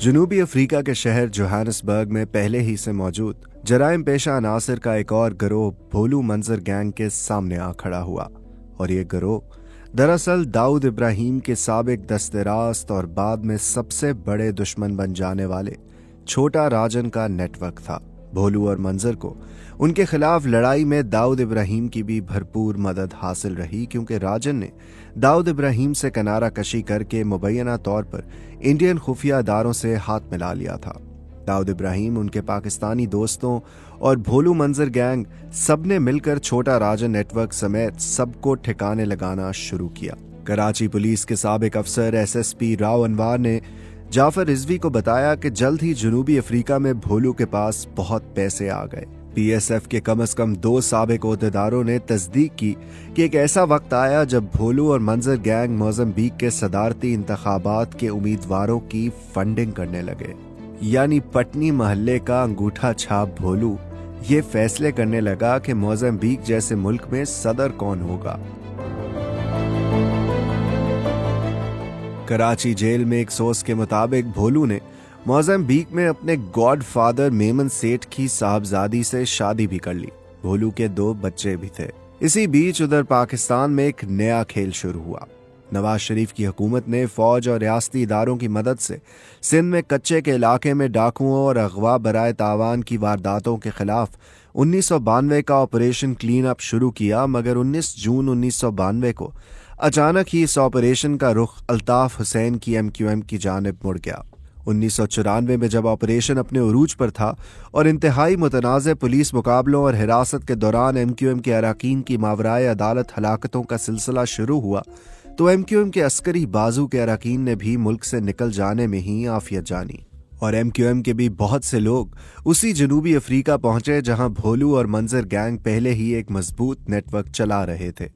जनूबी अफ्रीका के शहर जोहानिसबर्ग में पहले ही से मौजूद जराइम पेशा अनासर का एक और गिरोह भोलू मंजर गैंग के सामने आ खड़ा हुआ। और ये गिरोह दरअसल दाऊद इब्राहिम के साबिक दस्तेरास्त और बाद में सबसे बड़े दुश्मन बन जाने वाले छोटा राजन का नेटवर्क था। भोलू और मंजर को उनके खिलाफ लड़ाई में दाऊद इब्राहिम की भी भरपूर मदद हासिल रही, क्योंकि राजन ने दाऊद इब्राहिम से किनारा कशी करके मुबैना तौर पर इंडियन खुफिया अदारों से हाथ मिला लिया था। दाऊद इब्राहिम, उनके पाकिस्तानी दोस्तों और भोलू मंजर गैंग सबने मिलकर छोटा राजन नेटवर्क समेत सबको ठिकाने लगाना शुरू किया। कराची पुलिस के साबिक अफसर SSP राव अनवार ने जाफर रिजवी को बताया कि जल्द ही जनूबी अफ्रीका में भोलू के पास बहुत पैसे आ गए। PSF के कम से कम 2 साबिक ओहदेदारों ने तस्दीक की कि एक ऐसा वक्त आया जब भोलू और मंजर गैंग मोज़म्बिक के सदारती इंतखाबात के उम्मीदवारों की फंडिंग करने लगे। यानी पटनी महल्ले का अंगूठा छाप भोलू ये फैसले करने लगा कि मोज़म्बिक जैसे मुल्क में सदर कौन होगा। कराची जेल में एक सोर्स के मुताबिक भोलू ने मोज़म्बिक में अपने गॉडफादर मेमन सेठ की साहबजादी से शादी भी कर ली। भोलू के 2 बच्चे भी थे। इसी बीच उधर पाकिस्तान में एक नया खेल शुरू हुआ। नवाज शरीफ की हुकूमत ने फौज और रियासती इदारों की मदद से सिंध में कच्चे के इलाके में डाकुओं और अगवा बराए तावान की वारदातों के खिलाफ 1992 का ऑपरेशन क्लीन अप शुरू किया, मगर 19 जून 1992 को अचानक ही इस ऑपरेशन का रुख अल्ताफ हुसैन की MQM की जानिब मुड़ गया। 1994 में जब ऑपरेशन अपने उरूज पर था और इंतहाई मुतनाज़ पुलिस मुकाबलों और हिरासत के दौरान MQM के अरकान की मावराए अदालत हलाकतों का सिलसिला शुरू हुआ, तो MQM के अस्करी बाजू के अरकान ने भी मुल्क से निकल जाने में ही आफियत जानी। और MQM के भी बहुत से लोग उसी जनूबी अफ्रीका पहुंचे जहां भोलू और मंजर गैंग पहले ही एक मजबूत नेटवर्क चला रहे थे।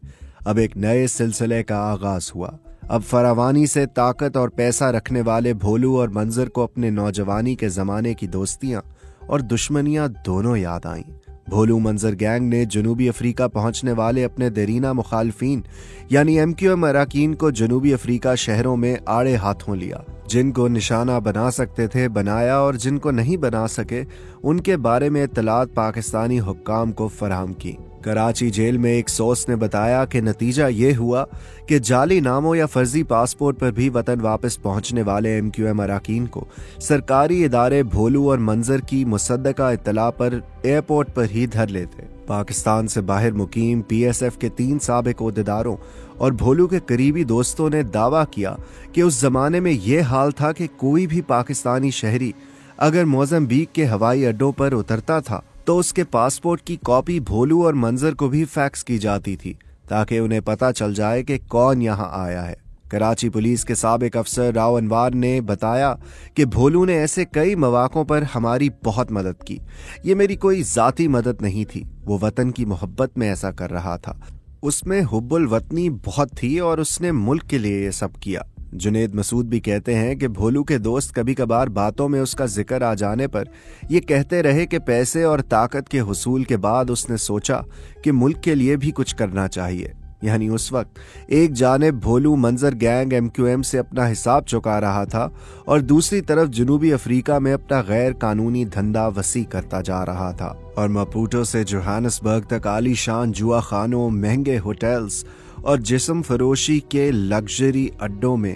अब एक नए सिलसिले का आगाज हुआ। अब फरावानी से ताकत और पैसा रखने वाले भोलू और मंजर को अपने नौजवानी के जमाने की दोस्तियां और दुश्मनियां दोनों याद आईं। भोलू मंजर गैंग ने जनूबी अफ्रीका पहुंचने वाले अपने देरीना मुखालफीन यानी MQM अरकान को जनूबी अफ्रीका शहरों में आड़े हाथों लिया। जिनको निशाना बना सकते थे बनाया, और जिनको नहीं बना सके उनके बारे में इत्तलात पाकिस्तानी हुक्काम को फराहम की। कराची जेल में एक सोर्स ने बताया कि नतीजा ये हुआ कि जाली नामों या फर्जी पासपोर्ट पर भी वतन वापस पहुंचने वाले MQM अरकान को सरकारी इदारे भोलू और मंजर की मुसद्दका इत्तला पर एयरपोर्ट पर ही धर लेते। पाकिस्तान से बाहर मुकीम PSF के 3 साबिक ओहदेदारों और भोलू के करीबी दोस्तों ने दावा किया कि उस जमाने में यह हाल था कि कोई भी पाकिस्तानी शहरी अगर मोज़म्बिक के हवाई अड्डों पर उतरता था तो उसके पासपोर्ट की कॉपी भोलू और मंजर को भी फैक्स की जाती थी, ताकि उन्हें पता चल जाए कि कौन यहां आया है। कराची पुलिस के साबिक अफसर राव अनवार ने बताया कि भोलू ने ऐसे कई मौक़ों पर हमारी बहुत मदद की। ये मेरी कोई जाती मदद नहीं थी, वो वतन की मोहब्बत में ऐसा कर रहा था। उसमें हुब्बुल वतनी बहुत थी और उसने मुल्क के लिए ये सब किया। जुनेद मसूद भी कहते हैं कि भोलू के दोस्त कभी कभार बातों में उसका जिक्र आ जाने पर ये कहते रहे कि पैसे और ताकत के हुसूल के बाद उसने सोचा कि मुल्क के लिए भी कुछ करना चाहिए। यानी उस वक्त एक जानिब भोलू मंजर गैंग MQM से अपना हिसाब चुका रहा था और दूसरी तरफ जनूबी अफ्रीका में अपना गैर कानूनी धंधा वसी करता जा रहा था। और मपूटो से जोहानिसबर्ग तक आलीशान जुआ खानों, महंगे होटल्स और जिस्म फरोशी के लग्जरी अड्डों में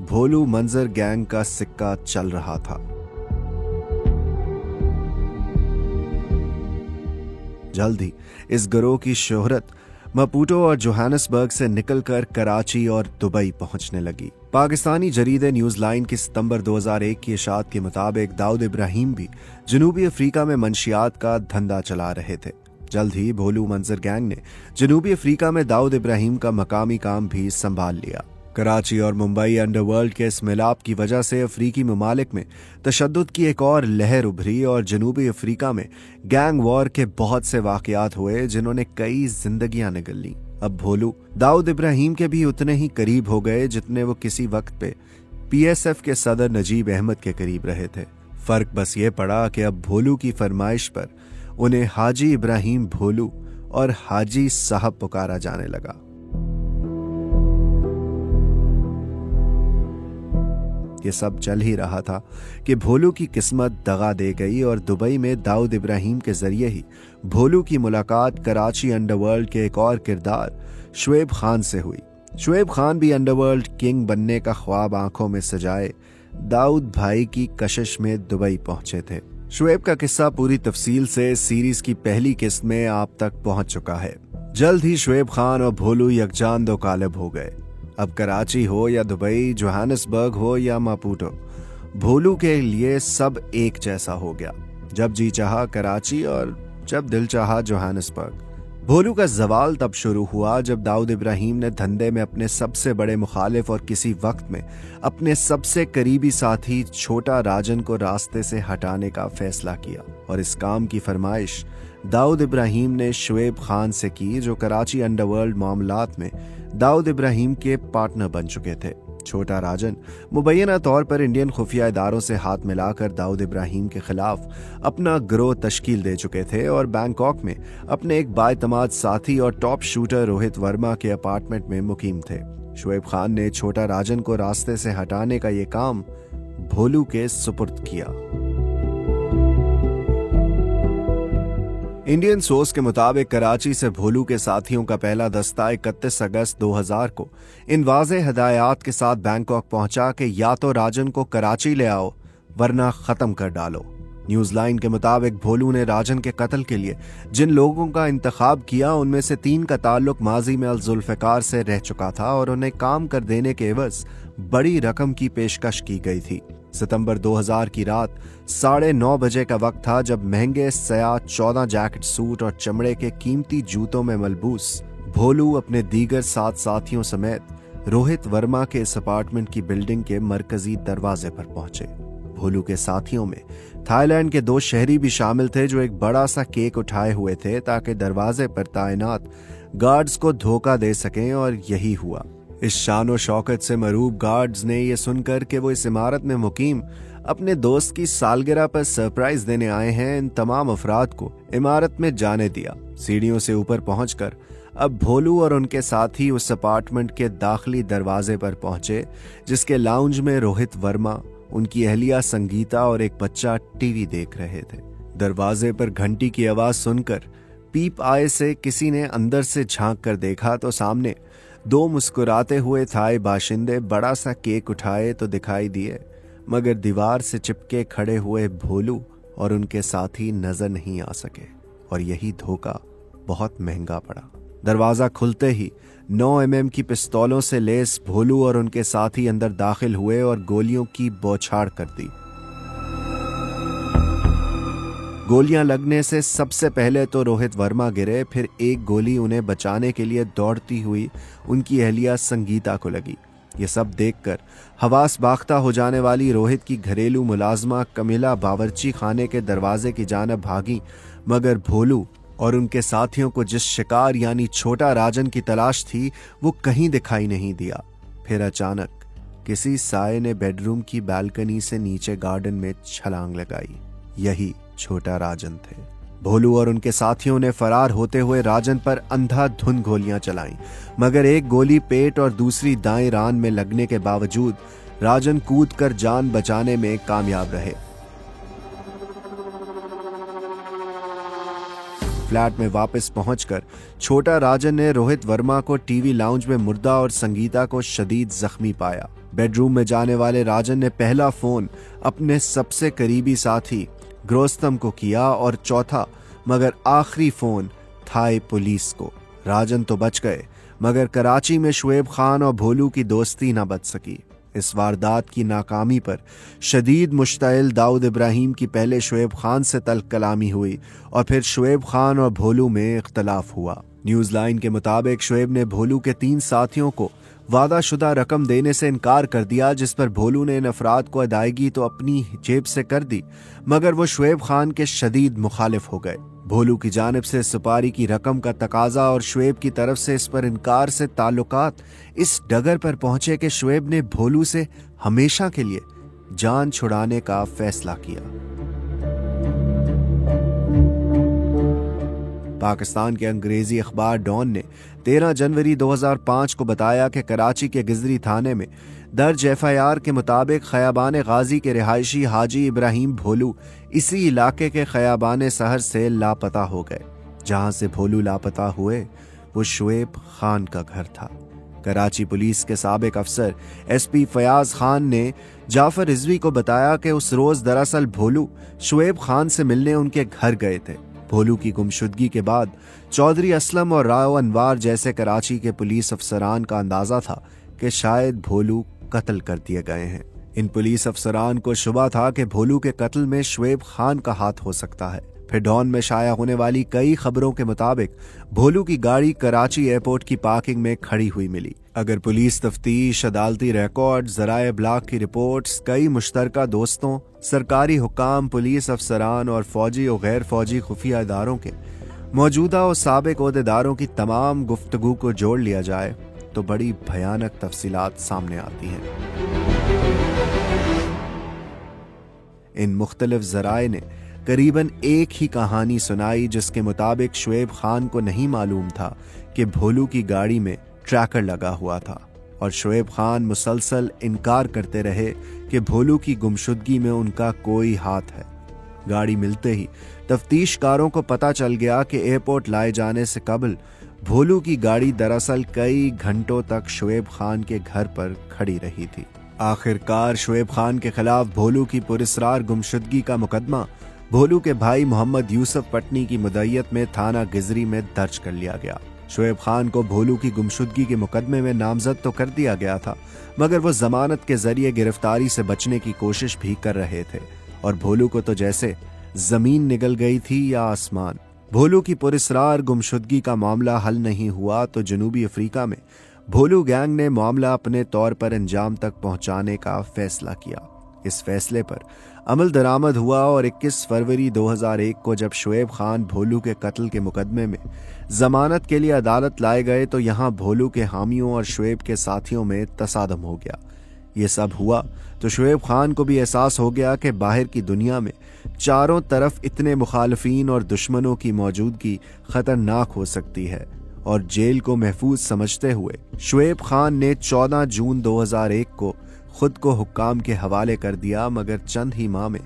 भोलू मंजर गैंग का सिक्का चल रहा था। जल्द ही इस गिरोह की शोहरत मपूटो और जोहानिसबर्ग से निकलकर कराची और दुबई पहुंचने लगी। पाकिस्तानी जरीदे न्यूज लाइन की सितंबर 2001 की इशाअत के मुताबिक दाऊद इब्राहिम भी जनूबी अफ्रीका में मंशियात का धंधा चला रहे थे। जल्द ही भोलू मंजर गैंग ने जनूबी अफ्रीका में दाऊद इब्राहिम का मकामी काम भी संभाल लिया। कराची और मुंबई अंडरवर्ल्ड के इस मिलाप की वजह से अफ्रीकी ममालिक में तशद्दुद की एक और लहर उभरी और जनूबी अफ्रीका में गैंग वॉर के बहुत से वाकयात हुए जिन्होंने कई जिंदगियां निगल ली। अब भोलू दाऊद इब्राहिम के भी उतने ही करीब हो गए जितने वो किसी वक्त पे PSF के सदर नजीब अहमद के करीब रहे थे। फर्क बस ये पड़ा कि अब भोलू की फरमाइश पर उन्हें हाजी इब्राहिम भोलू और हाजी साहब पुकारा जाने लगा। ये सब चल ही रहा था कि भोलू की किस्मत दगा दे गई और दुबई में दाऊद इब्राहिम के जरिए ही भोलू की मुलाकात कराची अंडरवर्ल्ड के एक और किरदार शुएब खान से हुई। शुएब खान भी अंडरवर्ल्ड किंग बनने का ख्वाब आंखों में सजाए दाऊद भाई की कशिश में दुबई पहुंचे थे। शुएब का किस्सा पूरी तफसील से सीरीज की पहली किस्त में आप तक पहुंच चुका है। जल्द ही शुएब खान और भोलू यकजान दो कालब हो गए। अब कराची हो या दुबई, जोहानिसबर्ग हो या मापुटो, भोलू के लिए सब एक जैसा हो गया। जब जी चाहा कराची और जब दिल चाहा जोहानिसबर्ग। भोलू का जवाल तब शुरू हुआ जब दाऊद इब्राहिम ने धंधे में अपने सबसे बड़े मुखालिफ और किसी वक्त में अपने सबसे करीबी साथी छोटा राजन को रास्ते से हटाने का फैसला किया। और इस काम की फरमाइश दाऊद इब्राहिम ने शुएब खान से की, जो कराची अंडरवर्ल्ड मामलात में दाऊद इब्राहिम के पार्टनर बन चुके थे। छोटा राजन मुबैना तौर पर इंडियन खुफिया इदारों से हाथ मिलाकर दाऊद इब्राहिम के खिलाफ अपना गिरोह तश्कील दे चुके थे और बैंकॉक में अपने एक बाएतमाद साथी और टॉप शूटर रोहित वर्मा के अपार्टमेंट में मुकीम थे। शुएब खान ने छोटा राजन को रास्ते से हटाने का ये काम भोलू के सुपुर्द किया। इंडियन सोर्स के मुताबिक कराची से भोलू के साथियों का पहला दस्ता 31 अगस्त 2000 को इन वाज़े हदायत के साथ बैंकॉक पहुंचा कि या तो राजन को कराची ले आओ वरना खत्म कर डालो। न्यूज लाइन के मुताबिक भोलू ने राजन के कत्ल के लिए जिन लोगों का इंतखाब किया उनमें से 3 का ताल्लुक माजी में जुल्फिकार से रह चुका था और उन्हें काम कर देने के एवज बड़ी रकम की पेशकश की गई थी। सितंबर 2000 की रात 9:30 बजे का वक्त था जब महंगे सया 14 जैकेट सूट और चमड़े के कीमती जूतों में मलबूस भोलू अपने दीगर 7 साथियों समेत रोहित वर्मा के इस अपार्टमेंट की बिल्डिंग के मरकजी दरवाजे पर पहुंचे। भोलू के साथियों में थाईलैंड के 2 शहरी भी शामिल थे जो एक बड़ा सा केक उठाए हुए थे ताकि दरवाजे पर तैनात गार्ड्स को धोखा दे सकें, और यही हुआ। इस शानो शौकत से मरूब गार्ड्स ने यह सुनकर कि वो इस इमारत में मुकीम अपने दोस्त की सालगिरह पर सरप्राइज देने आए हैं, इन तमाम अफराद को इमारत में जाने दिया। सीढ़ियों से ऊपर पहुंचकर अब भोलू और उनके साथी उस अपार्टमेंट के दाखिली दरवाजे पर पहुंचे जिसके लाउंज में रोहित वर्मा, उनकी अहलिया संगीता और एक बच्चा टीवी देख रहे थे। दरवाजे पर घंटी की आवाज सुनकर पीप आए से किसी ने अंदर से झांक कर देखा तो सामने 2 मुस्कुराते हुए थाई बाशिंदे बड़ा सा केक उठाए तो दिखाई दिए, मगर दीवार से चिपके खड़े हुए भोलू और उनके साथी नजर नहीं आ सके। और यही धोखा बहुत महंगा पड़ा। दरवाजा खुलते ही 9 mm की पिस्तौलों से लेस भोलू और उनके साथी अंदर दाखिल हुए और गोलियों की बौछार कर दी। गोलियां लगने से सबसे पहले तो रोहित वर्मा गिरे, फिर एक गोली उन्हें बचाने के लिए दौड़ती हुई उनकी अहलिया संगीता को लगी। ये सब देखकर हवास बाख्ता हो जाने वाली रोहित की घरेलू मुलाजमा कमिला बावर्ची खाने के दरवाजे की जानब भागी, मगर भोलू और उनके साथियों को जिस शिकार यानी छोटा राजन की तलाश थी वो कहीं दिखाई नहीं दिया। फिर अचानक किसी साये ने बेडरूम की बालकनी से नीचे गार्डन में छलांग लगाई। यही छोटा राजन थे। भोलू और उनके साथियों ने फरार होते हुए राजन पर अंधाधुंध गोलियां चलाईं, मगर एक गोली पेट और दूसरी दाएं रान में लगने के बावजूद राजन कूदकर जान बचाने में कामयाब रहे। फ्लैट में वापस पहुंचकर छोटा राजन ने रोहित वर्मा को टीवी लाउंज में मुर्दा और संगीता को शदीद जख्मी पाया। बेडरूम में जाने वाले राजन ने पहला फोन अपने सबसे करीबी साथी ग्रोस्तम को किया और चौथा मगर आखिरी फोन थाई पुलिस को। राजन तो बच गए, मगर कराची में शुएब खान और भोलू की दोस्ती न बच सकी। इस वारदात की नाकामी पर शदीद मुश्तइल दाऊद इब्राहिम की पहले शुएब खान से तल्ख कलामी हुई और फिर शुएब खान और भोलू में इख्तलाफ हुआ। न्यूज लाइन के मुताबिक शुएब ने भोलू के 3 साथियों को वादाशुदा रकम देने से इनकार कर दिया, जिस पर भोलू ने इन अफराद को अदायगी तो अपनी जेब से कर दी, मगर वो शुएब खान के शदीद मुखालिफ हो गए। भोलू की जानिब से सुपारी की रकम का तकाजा और शुएब की तरफ से इस पर इनकार से ताल्लुकात इस डगर पर पहुंचे कि शुएब ने भोलू से हमेशा के लिए जान छुड़ाने का फैसला किया। पाकिस्तान के अंग्रेजी अखबार डॉन ने 13 जनवरी 2005 को बताया कि कराची के गिजरी थाने में दर्ज FIR के मुताबिक खयाबान गाजी के रिहायशी हाजी इब्राहिम भोलू इसी इलाके के खयाबान सहर से लापता हो गए। जहां से भोलू लापता हुए वो शुएब खान का घर था। कराची पुलिस के साबिक अफसर SP फयाज खान ने जाफर रिजवी को बताया कि उस रोज दरअसल भोलू शुएब खान से मिलने उनके घर गए थे। भोलू की गुमशुदगी के बाद चौधरी असलम और राव अनवार जैसे कराची के पुलिस अफसरान का अंदाजा था कि शायद भोलू कत्ल कर दिए गए हैं। इन पुलिस अफसरान को शुबा था कि भोलू के कत्ल में शुएब खान का हाथ हो सकता है। फिर डॉन में शाया होने वाली कई खबरों के मुताबिक भोलू की गाड़ी कराची एयरपोर्ट की पार्किंग में खड़ी हुई मिली। अगर पुलिस तफ्तीश, अदालती रिकॉर्ड, ज़राए ब्लाग की रिपोर्ट्स, कई मुश्तरका दोस्तों, सरकारी हुकाम, पुलिस अफसरान और फौजी और गैर फौजी खुफिया इदारों के मौजूदा और साबिक ओहदेदारों की तमाम गुफ्तगू को जोड़ लिया जाए तो बड़ी भयानक तफसीलात सामने आती हैं। इन मुख्तलिफ ज़राए ने करीबन एक ही कहानी सुनाई, जिसके मुताबिक शुएब खान को नहीं मालूम था कि भोलू की गाड़ी में ट्रैकर लगा हुआ था और शुएब खान मुसलसल इनकार करते रहे कि भोलू की गुमशुदगी में उनका कोई हाथ है। गाड़ी मिलते ही तफ्तीशकारों को पता चल गया कि एयरपोर्ट लाए जाने से कबल भोलू की गाड़ी दरअसल कई घंटों तक शुएब खान के घर पर खड़ी रही थी। आखिरकार शुएब खान के खिलाफ भोलू की पुरस्रार गुमशुदगी का मुकदमा भोलू के भाई मोहम्मद यूसुफ पटनी की मुदय्यत में थाना गिजरी में दर्ज कर लिया गया। शुएब खान को भोलू की गुमशुदगी के मुकदमे में नामजद तो कर दिया गया था, मगर वो जमानत के जरिए गिरफ्तारी से बचने की कोशिश भी कर रहे थे और भोलू को तो जैसे जमीन निगल गई थी या आसमान। भोलू की पुरस्रार गुमशुदगी का मामला हल नहीं हुआ तो जनूबी अफ्रीका में भोलू गैंग ने मामला अपने तौर पर अंजाम तक पहुंचाने का फैसला किया। इस फैसले पर अमल दरामद हुआ और 21 फरवरी 2001 को जब शुएब खान भोलू के कत्ल के मुकदमे में जमानत के लिए अदालत लाए गए तो यहां भोलू के हामियों और शुएब के साथियों में तसादम हो गया। ये सब हुआ तो शुएब खान को भी एहसास हो गया कि बाहर की दुनिया में चारों तरफ इतने मुखालफीन और दुश्मनों की मौजूदगी खतरनाक हो सकती है और जेल को महफूज समझते हुए शुएब खान ने 14 जून 2001 को खुद को हुक्काम के हवाले कर दिया। मगर चंद ही माह में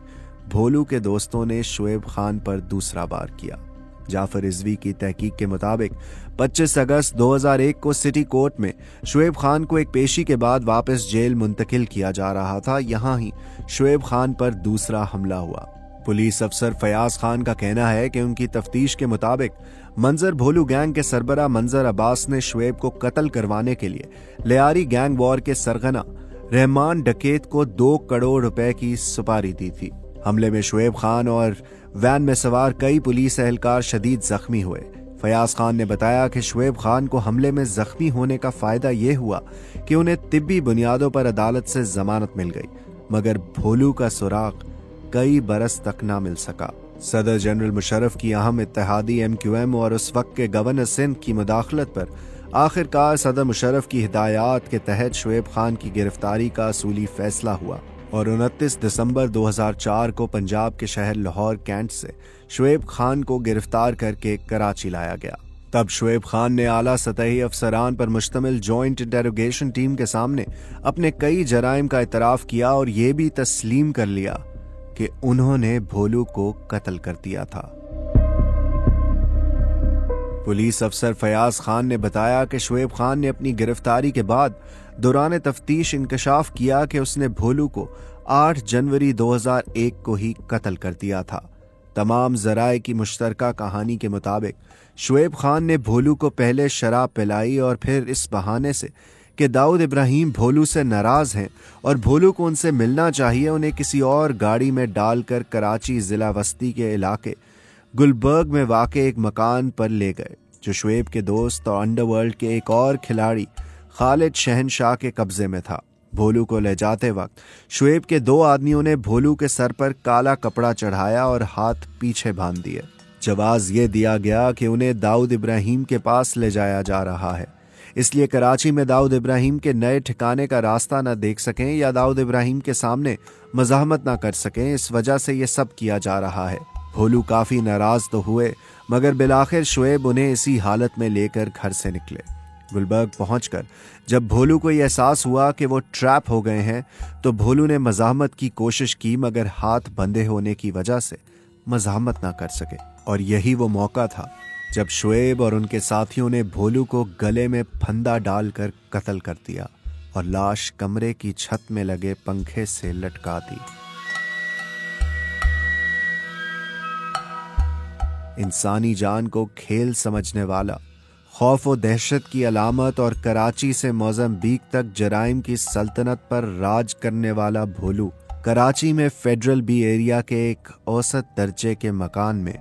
भोलू के दोस्तों ने शुएब खान पर दूसरा वार किया। जाफर रिजवी की तहकीक के मुताबिक 25 अगस्त 2001 को सिटी कोर्ट में शुएब खान को एक पेशी के बाद वापस जेल मुंतकिल किया जा रहा था। यहां ही शुएब खान पर दूसरा हमला हुआ। पुलिस अफसर फयाज खान का कहना है कि उनकी तफ्तीश के मुताबिक मंजर भोलू गैंग के सरबरा मंजर अब्बास ने शुएब को कत्ल करवाने के लिए लियारी गैंग वॉर के सरगना रहमान डकैत को 2 करोड़ रुपए की सुपारी दी थी। हमले में शुएब खान और वैन में सवार कई पुलिस एहलकार शदीद जख्मी हुए। फयाज खान ने बताया कि शुएब खान को हमले में जख्मी होने का फायदा यह हुआ कि उन्हें तिब्बी बुनियादों पर अदालत से जमानत मिल गई, मगर भोलू का सुराग कई बरस तक ना मिल सका। सदर जनरल मुशर्रफ की अहम इत्तेहादी MQM और उस वक्त के गवर्नर सिंध की मुदाखलत पर आखिरकार सदर मुशर्रफ की हिदायत के तहत शुएब खान की गिरफ्तारी का असूली फैसला हुआ और 29 दिसंबर 2004 को पंजाब के शहर लाहौर कैंट से शुएब खान को गिरफ्तार करके कराची लाया गया। तब शुएब खान ने आला सतही अफसरान पर मुश्तमिल जॉइंट इंटेरोगेशन टीम के सामने अपने कई जराइम का इतराफ किया और ये भी तस्लीम कर लिया कि उन्होंने भोलू को कत्ल कर दिया था। पुलिस अफसर फयाज खान ने बताया कि शुएब खान ने अपनी गिरफ्तारी के बाद दौरान तफ्तीश इंकशाफ किया कि उसने भोलू को 8 जनवरी 2001 को ही कत्ल कर दिया था। तमाम जराए की मुश्तरका कहानी के मुताबिक शुएब खान ने भोलू को पहले शराब पिलाई और फिर इस बहाने से कि दाऊद इब्राहिम भोलू से नाराज हैं और भोलू को उनसे मिलना चाहिए, उन्हें किसी और गाड़ी में डालकर कराची जिला वस्ती के इलाके गुलबर्ग में वाक़े एक मकान पर ले गए, जो शुएब के दोस्त और अंडरवर्ल्ड के एक और खिलाड़ी खालिद शहनशाह के कब्जे में था। भोलू को ले जाते वक्त शुएब के 2 आदमियों ने भोलू के सर पर काला कपड़ा चढ़ाया और हाथ पीछे बांध दिए। जवाब ये दिया गया कि उन्हें दाऊद इब्राहिम के पास ले जाया जा रहा है, इसलिए कराची में दाऊद इब्राहिम के नए ठिकाने का रास्ता न देख सकें या दाऊद इब्राहिम के सामने मज़ाहमत न कर सकें, इस वजह से ये सब किया जा रहा है। भोलू काफी नाराज तो हुए, मगर बिलाखिर शुएब उन्हें इसी हालत में लेकर घर से निकले। गुलबर्ग पहुंचकर जब भोलू को यह एहसास हुआ कि वो ट्रैप हो गए हैं तो भोलू ने मज़ाहमत की कोशिश की, मगर हाथ बंधे होने की वजह से मज़ाहमत ना कर सके। और यही वो मौका था जब शुएब और उनके साथियों ने भोलू को गले में फंदा डालकर कत्ल कर दिया और लाश कमरे की छत में लगे पंखे से लटका दी। इंसानी जान को खेल समझने वाला, खौफ और दहशत की अलामत और कराची से मोज़ाम्बिक तक जराइम की सल्तनत पर राज करने वाला भोलू कराची में फेडरल बी एरिया के एक औसत दर्जे के मकान में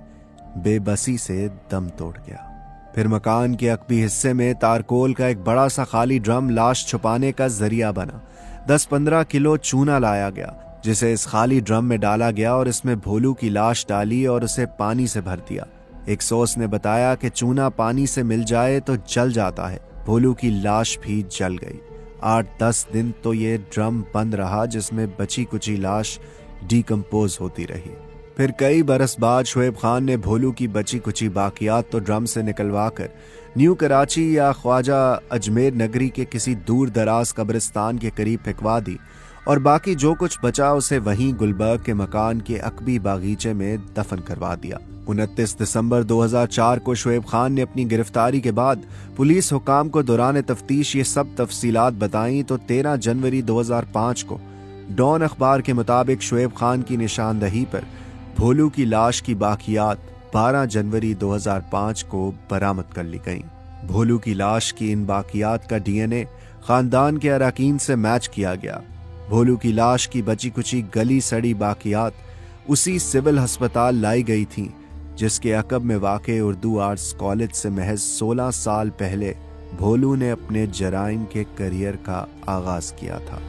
बेबसी से दम तोड़ गया। फिर मकान के अकबी हिस्से में तारकोल का एक बड़ा सा खाली ड्रम लाश छुपाने का जरिया बना। 10-15 किलो चूना लाया गया जिसे इस खाली ड्रम में डाला गया और इसमें भोलू की लाश डाली और उसे पानी से भर दिया। एक सोर्स ने बताया कि चूना पानी से मिल जाए तो जल जाता है। भोलू की लाश भी जल गई। 8-10 दिन तो ये ड्रम बंद रहा जिसमें बची कुची लाश डिकम्पोज होती रही। फिर कई बरस बाद शुएब खान ने भोलू की बची कुची बाकियात तो ड्रम से निकलवा कर न्यू कराची या ख्वाजा अजमेर नगरी के किसी दूर दराज कब्रिस्तान के करीब फेंकवा दी और बाकी जो कुछ बचा उसे वहीं गुलबर्ग के मकान के अकबी बागीचे में दफन करवा दिया। 29 दिसंबर 2004 को शुएब खान ने अपनी गिरफ्तारी के बाद पुलिस हुकाम को दौरान तफ्तीश ये सब तफसीलात बताईं तो 13 जनवरी 2005 को डॉन अखबार के मुताबिक शुएब खान की निशानदही पर भोलू की लाश की बाकियात 12 जनवरी 2005 को बरामद कर ली गईं। भोलू की लाश की इन बाकियात का डीएनए खानदान के अरकान से मैच किया गया। भोलू की लाश की बची कुची गली सड़ी बाकियात उसी सिविल अस्पताल लाई गई थीं जिसके अकब में वाक़े उर्दू आर्ट्स कॉलेज से महज 16 साल पहले भोलू ने अपने जराइम के करियर का आगाज किया था।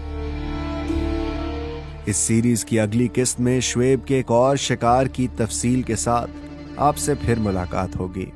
इस सीरीज की अगली किस्त में शुएब के एक और शिकार की तफसील के साथ आपसे फिर मुलाकात होगी।